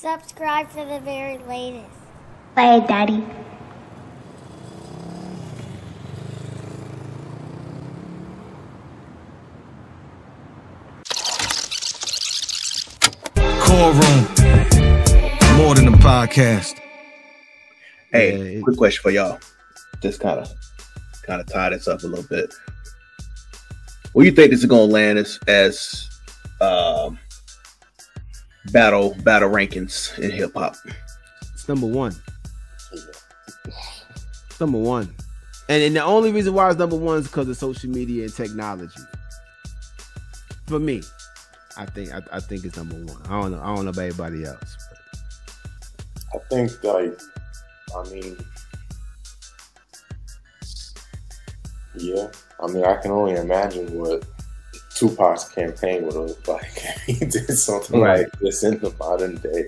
Subscribe for the very latest. Bye, Daddy. Chord Room, more than a podcast. Hey, quick question for y'all. Just kind of tie this up a little bit. What do you think this is gonna land as battle rankings in hip hop? It's number one. It's number one, and the only reason why it's number one is because of social media and technology. For me, I think it's number one. I don't know about everybody else. I think I can only imagine what Tupac's campaign would look like if he did something like this in the modern day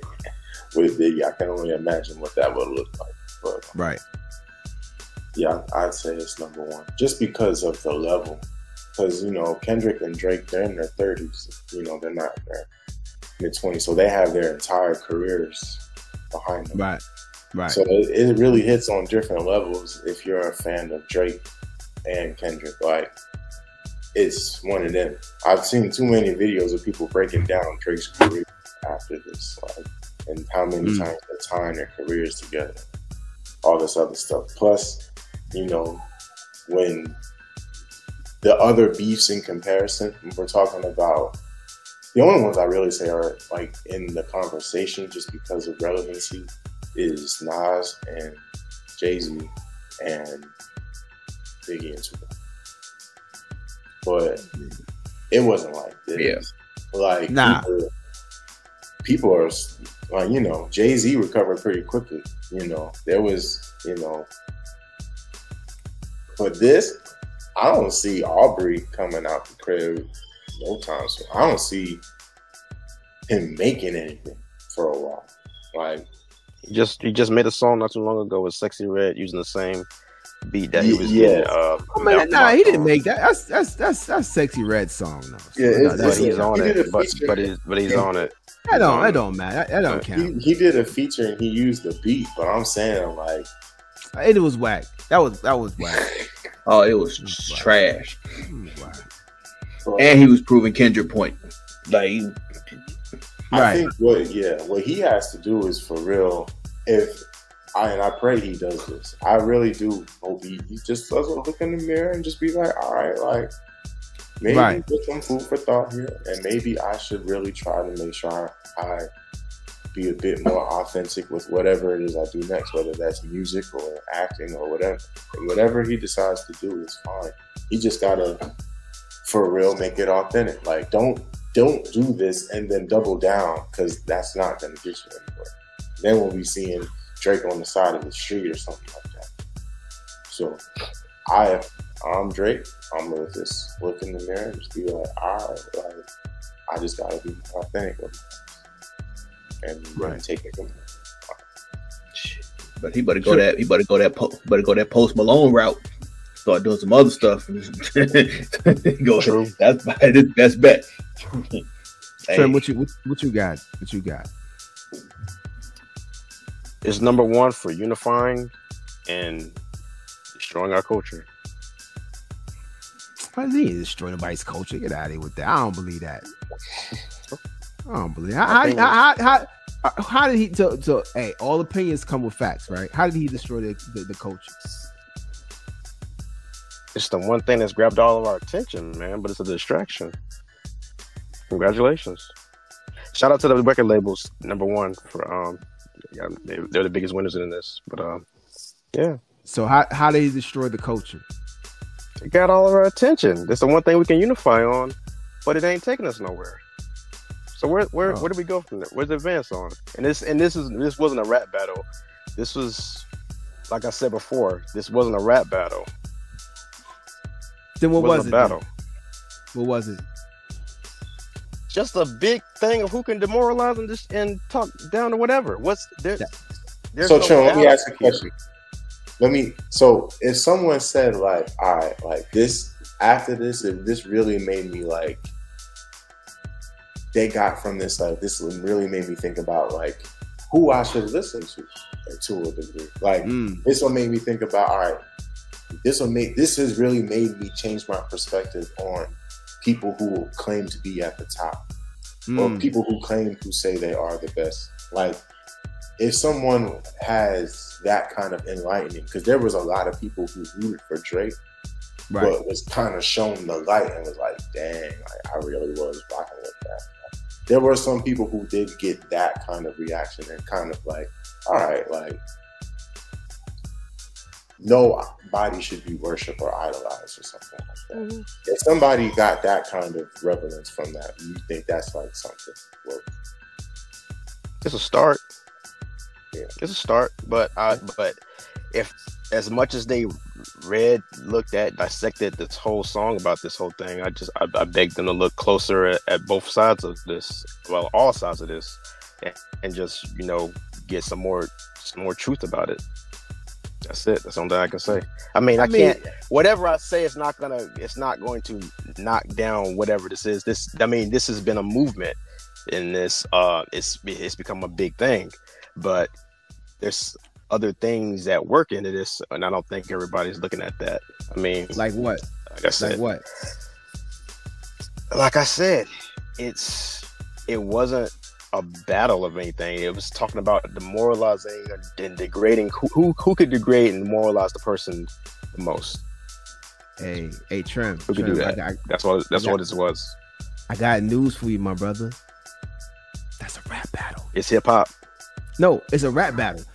with Biggie. I can only imagine what that would look like. But yeah, I'd say it's number one just because of the level. Because Kendrick and Drake, they're in their 30s. They're not in their mid-20s, so they have their entire careers behind them. Right. So it really hits on different levels if you're a fan of Drake and Kendrick. Like, it's one of them. I've seen too many videos of people breaking down Drake's career after this, and how many times they tying their careers together, all this other stuff. Plus, when the other beefs in comparison, we're talking about, the only ones I really say are like in the conversation just because of relevancy is Nas and Jay-Z and Biggie and Tupac. But it wasn't like this. Yeah. Like, people are like, Jay-Z recovered pretty quickly. There was, but this, I don't see Aubrey coming out the crib no time soon. I don't see him making anything for a while. Like, he just made a song not too long ago with Sexy Red using the same beat that he was getting. He didn't make that. That's Sexy Red song though. Yeah, but he's on it. But he's on it. That don't matter. That don't count. He did a feature and he used the beat, but I'm saying like it was whack. That was whack. Oh, it was trash. And he was proving Kendrick point. Like, I think what he has to do is, for real, I pray he does this. I really do hope he just doesn't look in the mirror and just be like, all right, like, maybe get some food for thought here, and maybe I should really try to make sure I be a bit more authentic with whatever it is I do next, whether that's music or acting or whatever. And whatever he decides to do is fine. He just gotta, for real, make it authentic. Like, don't do this and then double down, because that's not gonna get you anywhere. Then we'll be seeing Drake on the side of the street or something like that. So I'm Drake. I'm gonna just look in the mirror and just be like, all right, like, I just gotta be authentic with myself. And take it from there. But he better go that Post Malone route. Start doing some other stuff. True. That's his best bet. Trent, what you got? What you got? It's number one for unifying and destroying our culture. Why does he destroy nobody's culture? Get out of here with that. I don't believe that. I don't believe that. How did he? So hey, all opinions come with facts, right? How did he destroy the culture? It's the one thing that's grabbed all of our attention, man. But it's a distraction. Congratulations! Shout out to the record labels. Number one for they're the biggest winners in this. But yeah. So how did he destroy the culture? It got all of our attention. That's the one thing we can unify on, but it ain't taking us nowhere. So where do we go from there? Where's the advance on? And this wasn't a rap battle. This was, like I said before, this wasn't a rap battle. Then what was it? Battle. What was it? Just a big thing of who can demoralize and talk down or whatever. So Tron, let me ask you a question. So if someone said like, all right, like this, after this, if this really made me like, they got from this, like, this really made me think about like who I should listen to a degree. Like this will make me think about, all right, this has really made me change my perspective on people who claim to be at the top or people who say they are the best. Like if someone has that kind of enlightening, because there was a lot of people who rooted for Drake, but was kind of shown the light and was like, dang, like, I really was rocking with that. There were some people who did get that kind of reaction and kind of like, all right, like, nobody should be worshipped or idolized or something like that. If somebody got that kind of relevance from that, you think that's like something worth? It's a start. Yeah. It's a start, but if as much as they read, looked at, dissected this whole song about this whole thing, I beg them to look closer at both sides of this, well, all sides of this, and just, you know, get some more truth about it. That's it. That's something I can say. I mean, can't. Whatever I say, it's not going to knock down whatever this is. This has been a movement in this. It's become a big thing, but there's other things that work into this, and I don't think everybody's looking at that. I mean, like what? Like I said, like what? Like I said, it wasn't a battle of anything. It was talking about demoralizing and degrading. Who could degrade and demoralize the person the most? Hey, Trim. Who could do that? That's what this was. I got news for you, my brother. That's a rap battle. It's hip hop. No, it's a rap battle.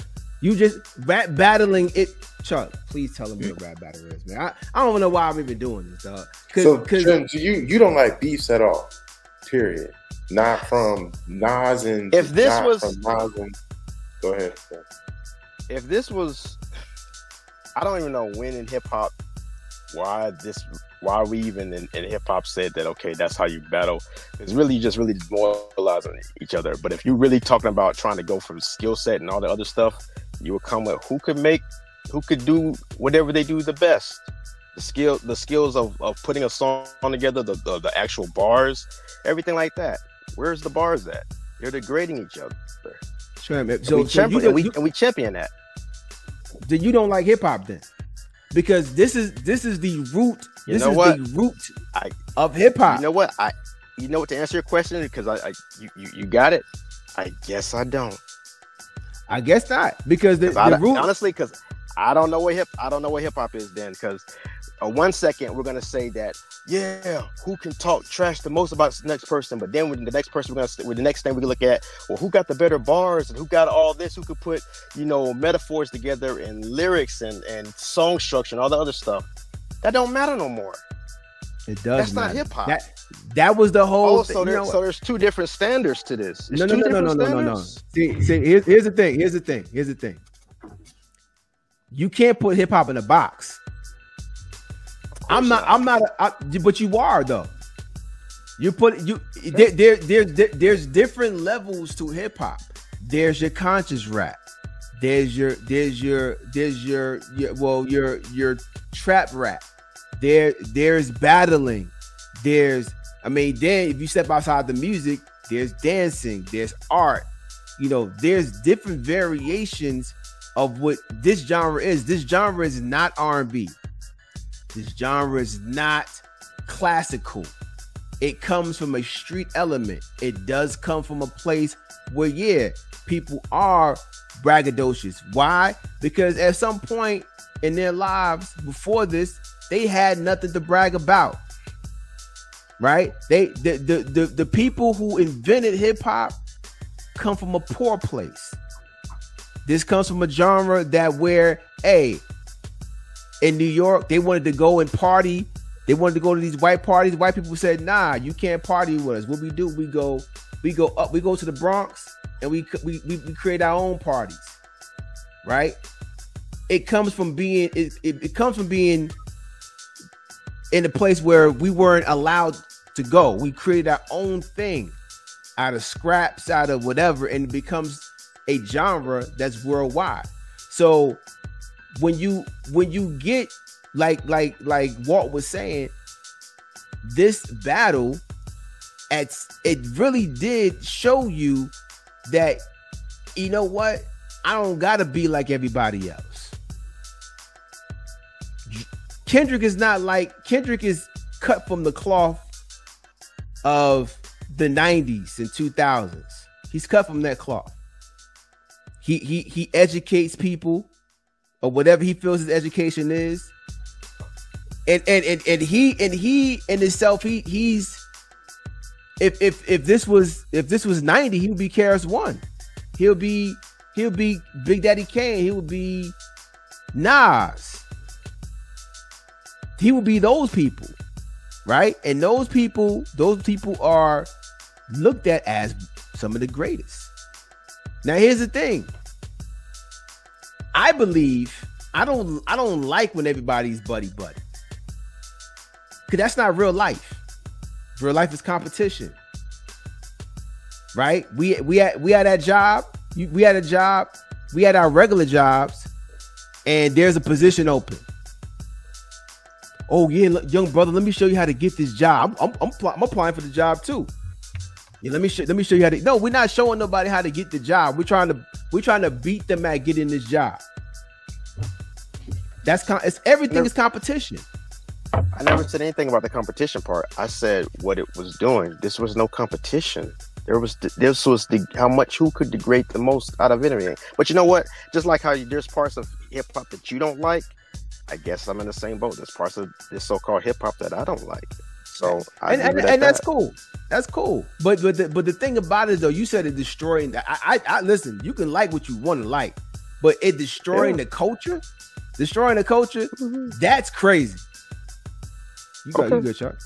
You just rap battling it. Chuck, please tell them what a rap battle is, man. I don't know why I'm even doing this, dog. So, Trim, you don't like beefs at all, period. Not from Nas and if this was from Nas and, go ahead. If this was, I don't even know when in hip hop why we even in hip hop said that, okay, that's how you battle. It's really just really demoralizing each other. But if you're really talking about trying to go for the skill set and all the other stuff, you would come with who could do whatever they do the best. The skills of putting a song together, the actual bars, everything like that. Where's the bars at? You're degrading each other. Sure, we champion that. Then you don't like hip hop then, because this is the root. The root of hip hop. You know what? To answer your question, because you got it. I guess I don't. I guess not, because the root. Honestly, because I don't know what hip hop is then, because 1 second we're gonna say that, yeah, who can talk trash the most about the next person, but then with the next person with the next thing we can look at, well, who got the better bars and who got all this, who could put, you know, metaphors together and lyrics and song structure and all the other stuff. That don't matter no more. It does. That's not hip hop. That was the whole thing. So there's two different standards to this. No. See, here's the thing. You can't put hip hop in a box. But you are though. There's different levels to hip hop. There's your conscious rap. There's your trap rap. There's battling. Then if you step outside the music, there's dancing, there's art. You know, there's different variations of what this genre is. This genre is not R&B. This genre is not classical. It comes from a street element. It does come from a place where, yeah, people are braggadocious. Why? Because at some point in their lives before this, they had nothing to brag about. Right? The people who invented hip hop come from a poor place. This comes from a genre that where, in New York, they wanted to go and party. They wanted to go to these white parties. White people said, "Nah, you can't party with us." What we do, we go to the Bronx and we create our own parties. Right? It comes from being it comes from being in a place where we weren't allowed to go. We created our own thing out of scraps, out of whatever, and it becomes a genre that's worldwide. So when you get like Walt was saying, this battle, it really did show you that you know what? I don't gotta be like everybody else. Kendrick is cut from the cloth of the 90s and 2000s. He's cut from that cloth. He educates people or whatever he feels his education is. And he in himself, he's if this was 90, he would be KRS-One. He'll be Big Daddy Kane. He would be Nas. He would be those people, right? And those people are looked at as some of the greatest. Now here's the thing. I believe I don't like when everybody's buddy. Because that's not real life. Real life is competition. Right? We had that job. We had a job. We had our regular jobs, and there's a position open. Oh yeah, young brother, let me show you how to get this job. I'm applying for the job too. Yeah, let me show you how to. No, we're not showing nobody how to get the job. We're trying to beat them at getting this job. Everything is competition. I never said anything about the competition part. I said what it was doing. This was no competition. This was who could degrade the most out of anything. But you know what? Just like how there's parts of hip hop that you don't like, I guess I'm in the same boat. There's parts of this so-called hip hop that I don't like. So and that's cool. That's cool. But the thing about it though, you said it destroying. I listen. You can like what you want to like, but it destroying the culture. Destroying the culture. That's crazy. You good, Chuck.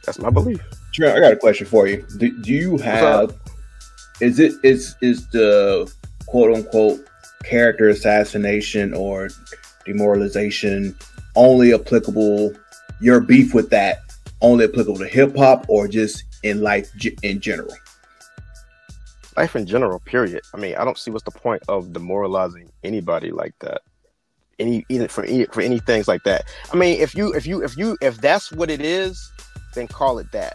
That's my belief. Trent, I got a question for you. Do you have? Is the quote unquote character assassination or demoralization only applicable? Your beef with that only applicable to hip hop or just in life in general? Life in general, period. I mean, I don't see what's the point of demoralizing anybody like that. For any things like that. I mean, if that's what it is, then call it that.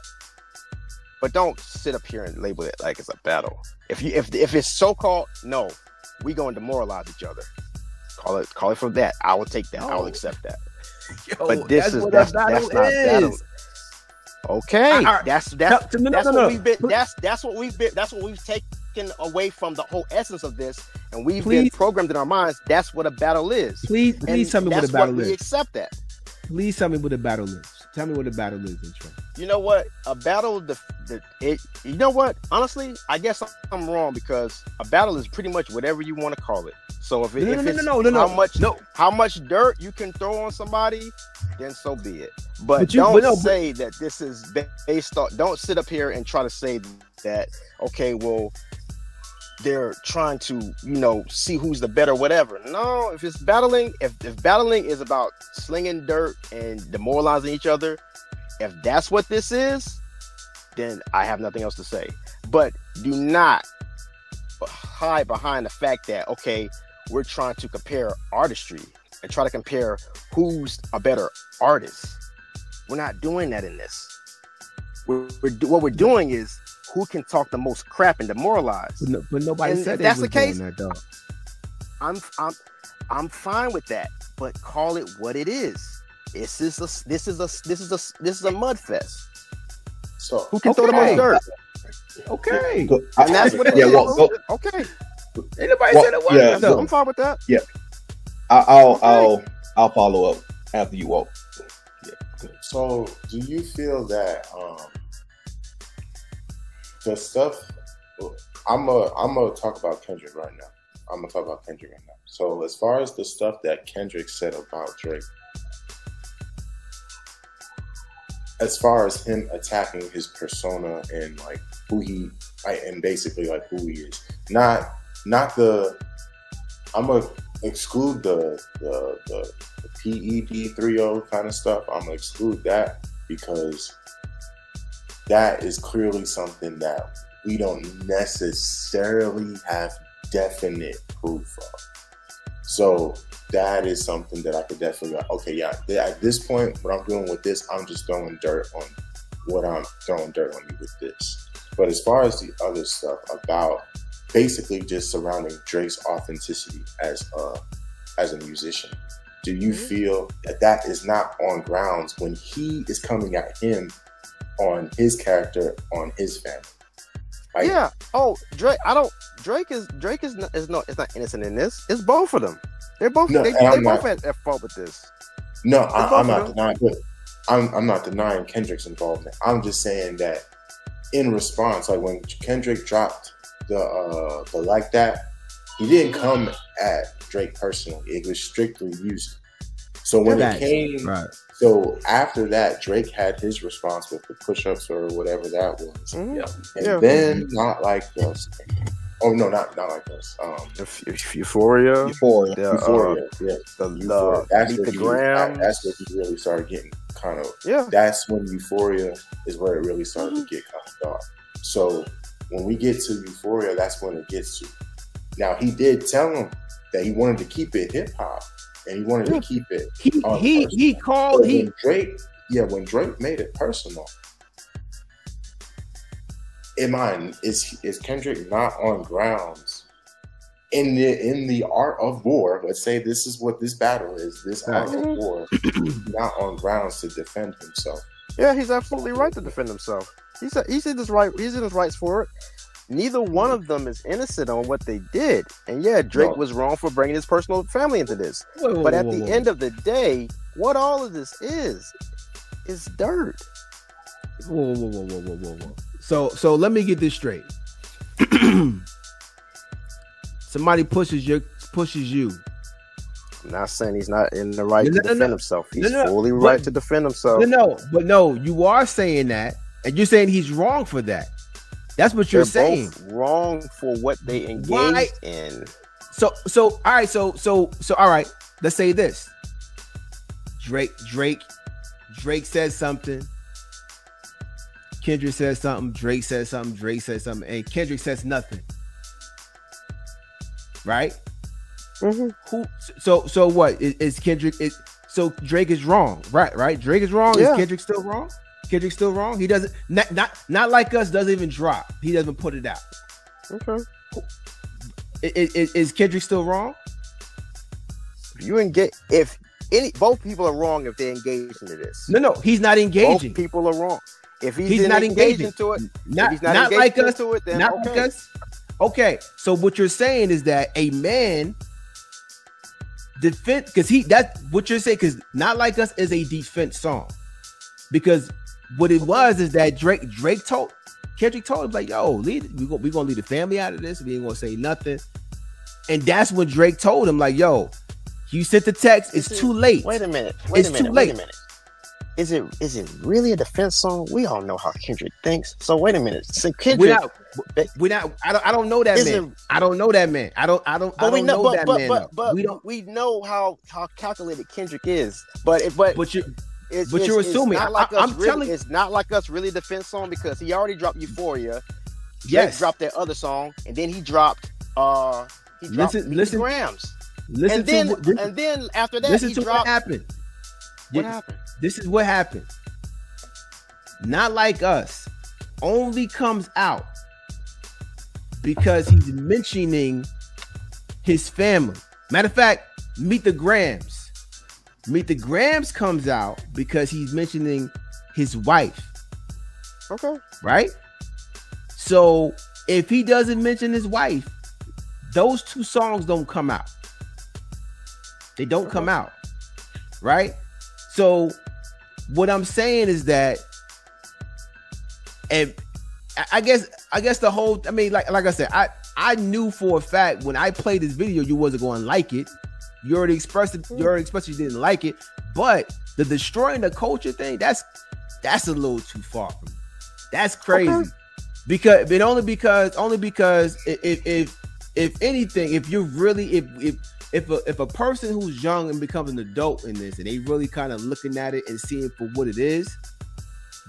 But don't sit up here and label it like it's a battle. If it's so called, no, we gonna demoralize each other. Call it for that. I will take that. I will accept that. Yo, but that's not battle. Okay, that's what we've taken away from the whole essence of this, and we've been programmed in our minds. That's what a battle is. Please tell me what a battle is. We accept that. Please tell me what a battle is. Tell me what a battle is, Trent. You know what? A battle, you know what? Honestly, I guess I'm wrong because a battle is pretty much whatever you want to call it. So how much dirt you can throw on somebody, then so be it. But don't say that this is based on. Don't sit up here and try to say that. Okay, well, they're trying to see who's the better, whatever. No, if it's battling, if battling is about slinging dirt and demoralizing each other, if that's what this is, then I have nothing else to say. But do not hide behind the fact that we're trying to compare artistry and try to compare who's a better artist. We're not doing that in this. What we're doing is who can talk the most crap and demoralize. But nobody said that's the case. That, though. I'm fine with that, but call it what it is. This is a mud fest. So who can throw the most dirt? Okay, and that's what it is. Okay. Anybody said it was? Yeah, so I'm fine with that. Yeah, I'll follow up after you walk. Yeah. So, do you feel that the stuff? I'm gonna talk about Kendrick right now. So, as far as the stuff that Kendrick said about Drake, as far as him attacking his persona and like who he and basically like who he is, not the. I'm gonna exclude the PED 3.0 kind of stuff. I'm gonna exclude that because that is clearly something that we don't necessarily have definite proof of. So that is something that I could definitely like, okay, yeah, at this point, what I'm doing with this, I'm just throwing dirt on what I'm throwing dirt on you with this. But as far as the other stuff about basically just surrounding Drake's authenticity as a musician. Do you feel that is not on grounds when he is coming at him on his character, on his family? Like, yeah. Oh, Drake. Drake is not innocent in this. It's both of them. They're both. No, they both at fault with this. No, I'm not denying. I'm not denying Kendrick's involvement. I'm just saying that in response, like when Kendrick dropped the Like That, he didn't come at Drake personally. It was strictly music. So when it came, so after that, Drake had his response with the push-ups or whatever that was. And then Not Like Us. Oh no, not Like Us. Euphoria. Euphoria. Yeah. Euphoria. That's where he really started getting kind of. Yeah. That's when Euphoria is where it really started to get kind of dark. So when we get to Euphoria, that's when it gets to. Now he did tell him that he wanted to keep it hip hop, and he wanted to keep it. When Drake made it personal. In mind, is Kendrick not on grounds in the art of war? Let's say this is what this battle is. This art of war, not on grounds to defend himself. Yeah, he's absolutely right to defend himself. He's in his right. He's in his rights for it. Neither one of them is innocent on what they did. And yeah, Drake was wrong for bringing his personal family into this. But at the end of the day, what all of this is dirt. Whoa. So let me get this straight. Somebody pushes you. I'm not saying he's not in the right to defend himself. He's fully right to defend himself. No, you are saying that, and you're saying he's wrong for that. That's what you're saying. Both wrong for what they engaged in. So all right. So all right. Let's say this. Drake says something. Kendrick says something. Drake says something. Drake says something, and Kendrick says nothing. Right? Mm-hmm. So what is Kendrick? So Drake is wrong, right? Drake is wrong. Yeah. Is Kendrick still wrong? Kendrick still wrong? He doesn't not Like Us doesn't even drop. He doesn't put it out. Okay. Is Kendrick still wrong? Both people are wrong if they engage into this. No, he's not engaging. Both people are wrong. If he's not engaging into it, not like us to it, then not okay. Like us. Okay, so what you're saying is that a man defend what you're saying, because Not Like Us is a defense song, because what it was is that Kendrick told him, like, yo, we're gonna leave the family out of this. We ain't gonna say nothing. And that's when Drake told him, like, yo, you sent the text. It's too late. Wait a minute. Too late. Is it really a defense song? We all know how Kendrick thinks. So wait a minute. So Kendrick, I don't know that man. I don't know that man. I don't know that man. But we know how calculated Kendrick is. But you're assuming. It's Not Like Us really a defense song, because he already dropped Euphoria. Drake dropped that other song, and then he dropped Grams. And then after that, listen to what happened. What happened? This is what happened. Not Like Us only comes out because he's mentioning his family. Matter of fact, Meet the Grams. Meet the Grams comes out because he's mentioning his wife. Okay. Right? So if he doesn't mention his wife, those two songs don't come out. They don't come out. Right? So what I'm saying is that, and I guess the whole, I mean, like I said, I knew for a fact when I played this video, you wasn't going to like it. You already expressed it. You already expressed you didn't like it. But the destroying the culture thing, that's a little too far from me. That's crazy. Okay. Because if anything, if you're really if a person who's young and becomes an adult in this, and they really kind of looking at it and seeing it for what it is,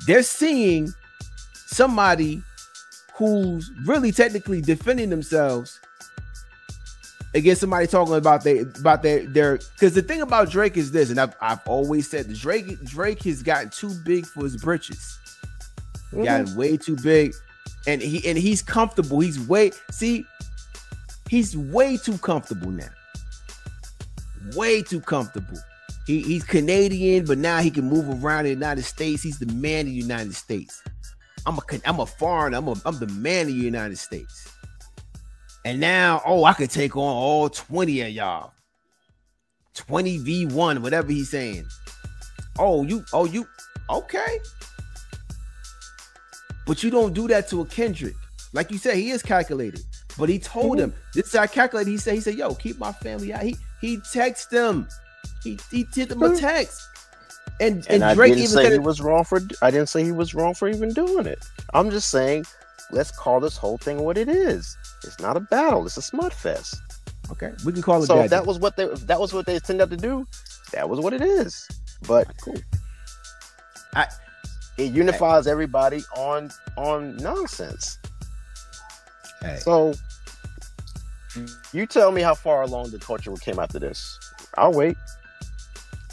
they're seeing somebody who's really technically defending themselves against somebody talking about their because the thing about Drake is this, and I've always said this, Drake has gotten too big for his britches. Gotten way too big, and he's comfortable. He's way too comfortable now. Way too comfortable. He's Canadian, but now he can move around the United States. He's the man of the United States. I'm a foreigner. I'm the man of the United States. And now, I could take on all 20 of y'all. 20v1, whatever he's saying. You okay. But you don't do that to a Kendrick. Like you said, he is calculated. But he told him, this is how I calculated. He said, yo, keep my family out. He texted him. He did him a text. And Drake even said he was wrong for. I didn't say he was wrong for even doing it. I'm just saying, let's call this whole thing what it is. It's not a battle. It's a smut fest. Okay, we can call it. So that. If that was what they intended to do, that was what it is. But cool. It unifies everybody on nonsense. Hey. So you tell me how far along the culture came after this. I'll wait.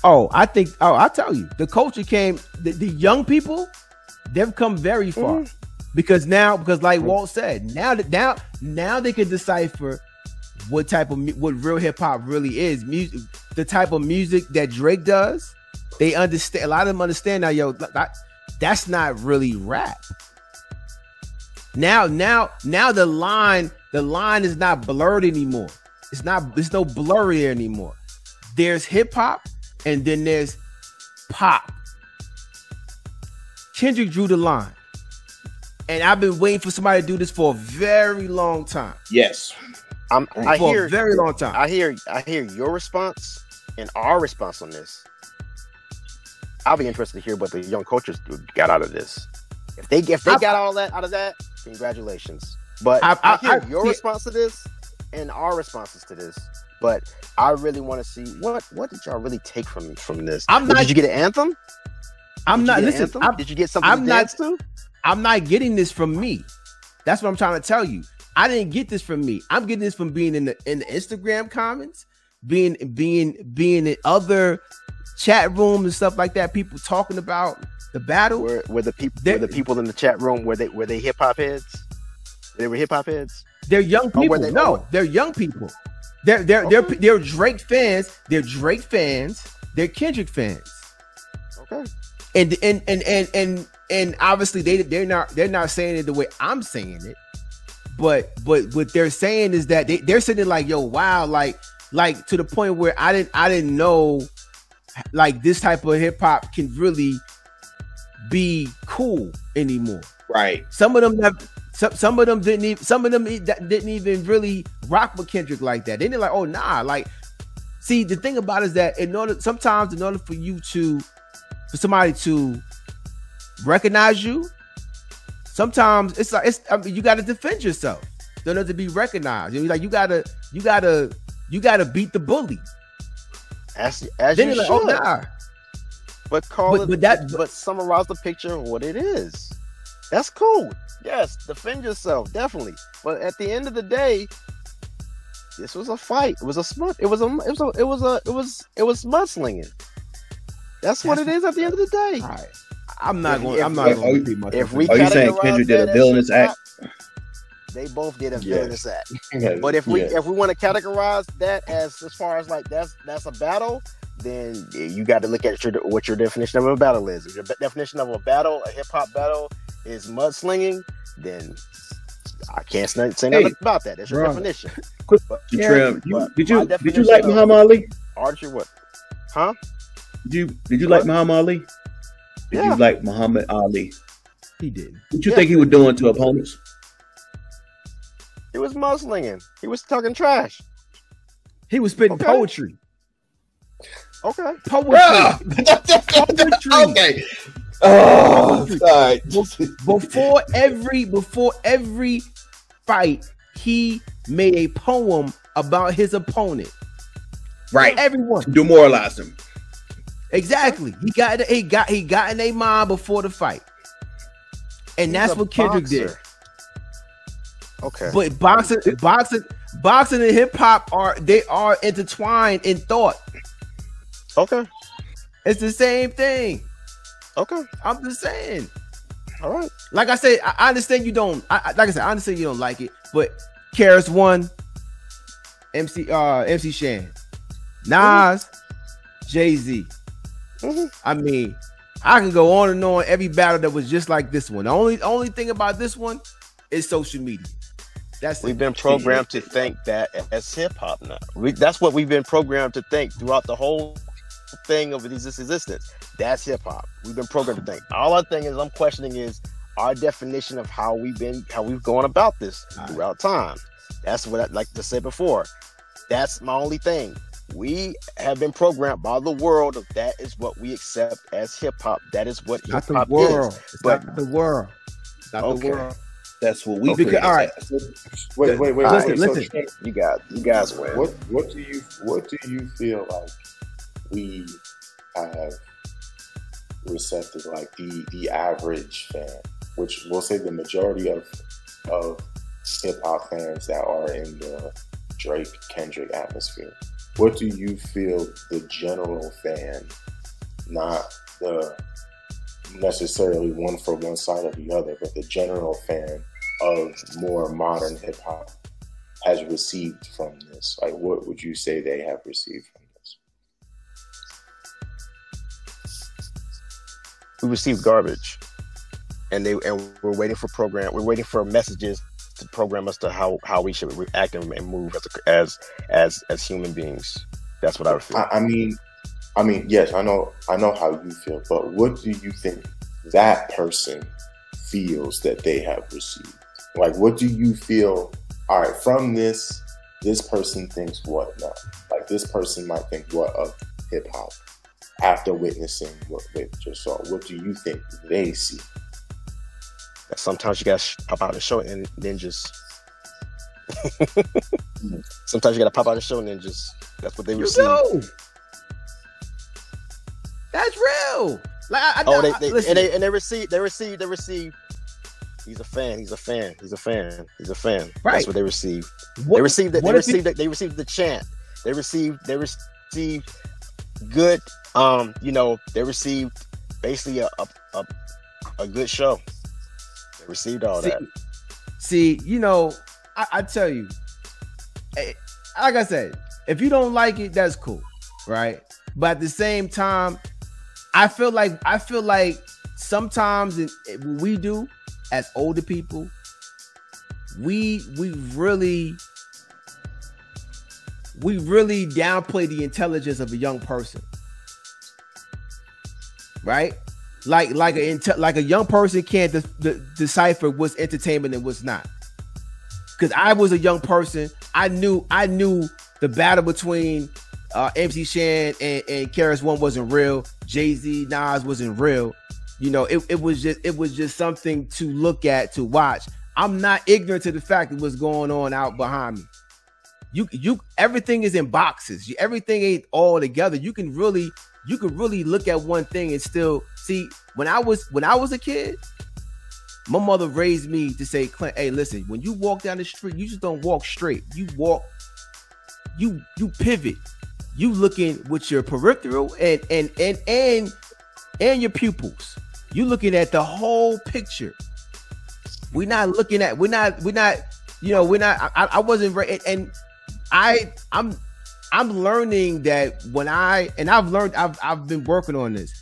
I'll tell you. The culture came, the young people, they've come very far. Because like Walt said, now they can decipher what real hip hop really is. Music, the type of music that Drake does, they understand. A lot of them understand now, yo, that's not really rap. Now the line is not blurred anymore. It's no blurry anymore. There's hip hop and then there's pop. Kendrick drew the line. And I've been waiting for somebody to do this for a very long time. Yes. A very long time. I hear your response and our response on this. I'll be interested to hear what the young coaches got out of this. If they got all that out of that, congratulations. But I hear your response to this and our responses to this. But I really want to see what did y'all really take from this? Did you get an anthem? Did you get something to dance to? I'm not getting this from me. That's what I'm trying to tell you. I didn't get this from me. I'm getting this from being in the Instagram comments, being in other chat rooms and stuff like that. People talking about the battle. Were the people in the chat room were they hip hop heads? They were hip hop heads. They're young people. They're young people. They're Drake fans. They're Drake fans. They're Kendrick fans. Okay. And obviously they're not saying it the way I'm saying it. But what they're saying is that they're sitting like, yo, wow, like to the point where I didn't know like this type of hip hop can really be cool anymore. Right. Some of them didn't even really rock with Kendrick like that. They're like, oh nah. Like, see, the thing about it is that in order for somebody to recognize you, sometimes you got to defend yourself in order to be recognized. You gotta beat the bully. As then you like, should. oh nah. But summarize the picture of what it is. That's cool. Yes, defend yourself, definitely. But at the end of the day, this was a fight. It was a smut. It was mudslinging. That's what it is at the end of the day. All right. I'm not going to repeat myself. If we you saying Kendrick did a villainous act? They both did a villainous act. But if we want to categorize that as far as like that's a battle, then you got to look at what your definition of a battle is. If your definition of a hip hop battle, is mudslinging, then I can't say nothing about that. That's your definition. Quick, Trim. Did you like Muhammad Ali? Archer, what? Huh? Did you like Muhammad Ali? Did you like Muhammad Ali? He did. What you think he was doing to opponents? He was mudslinging. He was talking trash. He was spitting poetry. Okay. Poetry. Okay. Oh, sorry. Before every fight, he made a poem about his opponent. Right. Everyone. Demoralize him. Exactly. He got in their mind before the fight. And that's what Kendrick did. Okay. But boxing and hip hop are intertwined in thought. Okay. It's the same thing. Okay. I'm just saying. All right. Like I said, I understand you don't. I understand you don't like it. But KRS-One, MC Shan, Nas, Jay-Z. I mean, I can go on and on every battle that was just like this one. The only thing about this one is social media. We've been programmed to think that as hip hop now. That's what we've been programmed to think throughout the whole thing of this existence. That's hip hop. We've been programmed to think. All I think is I'm questioning is our definition of how we've gone about this throughout time. That's what I like to say before. That's my only thing. We have been programmed by the world of that is what we accept as hip hop. That is what hip hop is. But not the world. Not the world. That's what we. Okay. All right. Wait. Listen. So, you guys win. What do you feel like we have receptive, like the average fan, which we'll say the majority of hip hop fans that are in the Drake Kendrick atmosphere? What do you feel the general fan, not the necessarily one for one side or the other, but the general fan of more modern hip hop has received from this? Like, what would you say they have received from this? We received garbage, and we're waiting for messages to program us to how we should react and move as human beings. That's what I would feel. I mean, yes, I know how you feel, but what do you think that person feels that they have received? Like, what do you feel? All right, from this person thinks what now? Like, this person might think what of hip hop after witnessing what they just saw. What do you think they see? Sometimes you gotta pop out the show and then just. Sometimes you gotta pop out the show and then just. That's what they receive. That's real. Like they receive. He's a fan. Right. That's what they receive. They received the chant. They received good. They received basically a good show. They received all that. See, I tell you, like I said, if you don't like it, that's cool, right? But at the same time, I feel like sometimes what we do as older people, we really downplay the intelligence of a young person, right? Like a young person can't decipher what's entertainment and what's not. Because I was a young person, I knew the battle between MC Shan and KRS One wasn't real. Jay-Z, Nas wasn't real. It was just something to look at, to watch. I'm not ignorant to the fact of what's going on out behind me. You everything is in boxes. Everything ain't all together. You can really look at one thing and still see. When I was a kid, my mother raised me to say, Clint, hey, listen, when you walk down the street, you just don't walk straight. You pivot. You looking with your peripheral and your pupils. You looking at the whole picture. I wasn't very, and I'm learning that I've been working on this,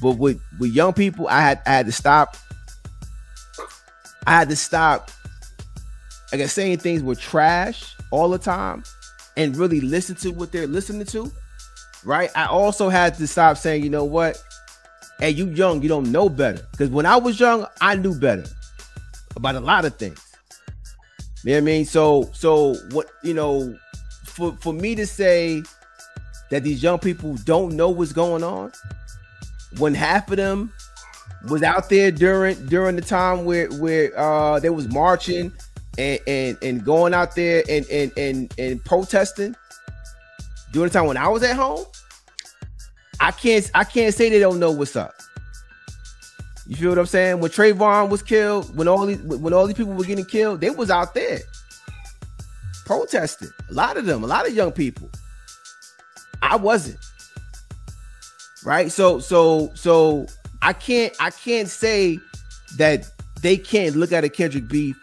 but with young people, I had to stop. I guess saying things were trash all the time and really listen to what they're listening to, right? I also had to stop saying, you know what? Hey, you young, you don't know better. Because when I was young, I knew better about a lot of things. You know what I mean? So what, for me to say that these young people don't know what's going on, when half of them was out there during the time where they was marching and going out there and protesting during the time when I was at home, I can't say they don't know what's up. You feel what I'm saying? When Trayvon was killed, when all these people were getting killed, they was out there protesting. A lot of young people. I wasn't. Right? So I can't say that they can't look at a Kendrick beef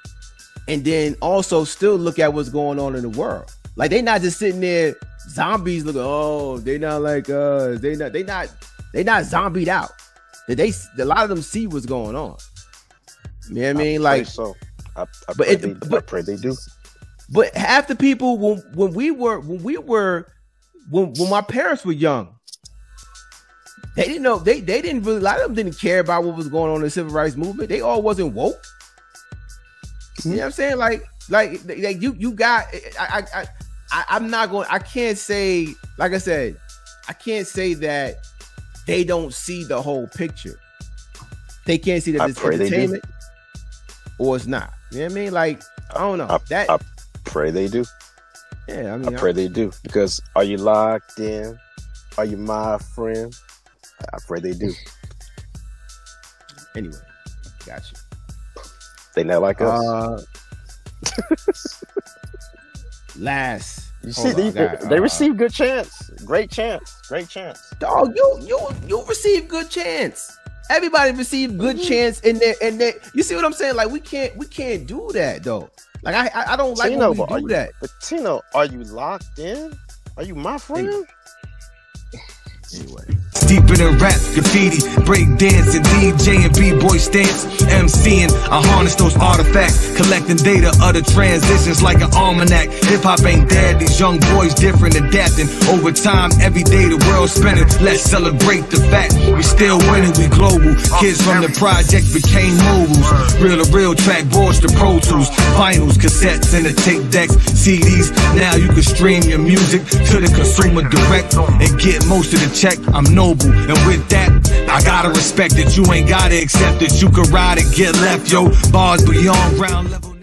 and then also still look at what's going on in the world. Like they not just sitting there zombies looking. Oh, they not like us. They not zombied out. A lot of them see what's going on. You know what I mean? Like so. I pray they do. But half the people when my parents were young, they didn't know. They didn't really. A lot of them didn't care about what was going on in the civil rights movement. They all wasn't woke. You know what I'm saying? Like you got. I'm not going. I can't say. Like I said, I can't say that they don't see the whole picture. They can't see that it's entertainment or it's not. You know what I mean? Like I don't know. I pray they do. Yeah, I mean, I pray they do. Because are you locked in? Are you my friend? I pray they do. Anyway, got you. They not like us. Last. You see, they received good chance. Great chance. Dog, you received good chance. Everybody received good chance in there. You see what I'm saying? Like we can't do that though. Like I don't like Tino, when we do that. But Tino, are you locked in? Are you my friend? Anyway. Deeper than rap, graffiti, break dancing, DJ and B-boy stance, MCing. I harness those artifacts, collecting data of the transitions like an almanac. Hip-hop ain't dead, these young boys different, adapting. Over time, every day the world's spinning. Let's celebrate the fact we still winning, we global. Kids from the project became moguls. Real to real track boards to Pro Tools, vinyls, cassettes, and the tape decks, CDs. Now you can stream your music to the consumer direct and get most of the check. I'm noble, and with that, I gotta respect that you ain't gotta accept that you can ride and get left, yo. Bars beyond ground level.